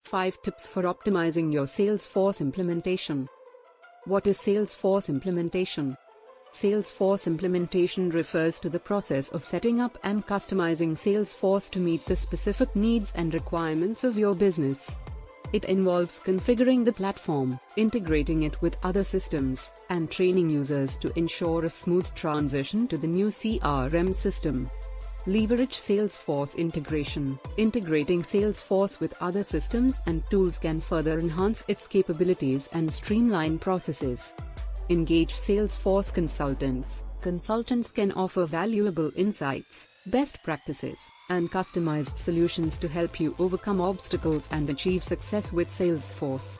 5 tips for optimizing your Salesforce implementation. What is Salesforce implementation? Salesforce implementation refers to the process of setting up and customizing Salesforce to meet the specific needs and requirements of your business. It involves configuring the platform, integrating it with other systems, and training users to ensure a smooth transition to the new CRM system. Leverage Salesforce integration. Integrating Salesforce with other systems and tools can further enhance its capabilities and streamline processes. Engage Salesforce consultants. Consultants can offer valuable insights, best practices, and customized solutions to help you overcome obstacles and achieve success with Salesforce.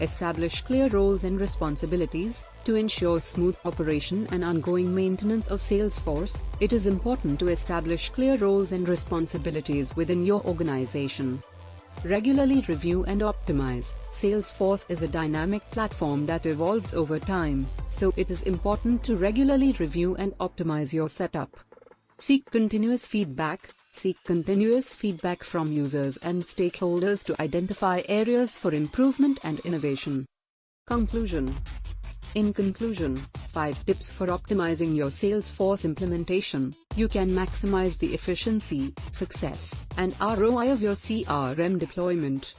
Establish clear roles and responsibilities. To ensure smooth operation and ongoing maintenance of Salesforce, it is important to establish clear roles and responsibilities within your organization. Regularly review and optimize. Salesforce is a dynamic platform that evolves over time, so it is important to regularly review and optimize your setup. Seek continuous feedback. Seek continuous feedback from users and stakeholders to identify areas for improvement and innovation. Conclusion. In conclusion, 5 tips for optimizing your Salesforce implementation. You can maximize the efficiency, success, and ROI of your CRM deployment.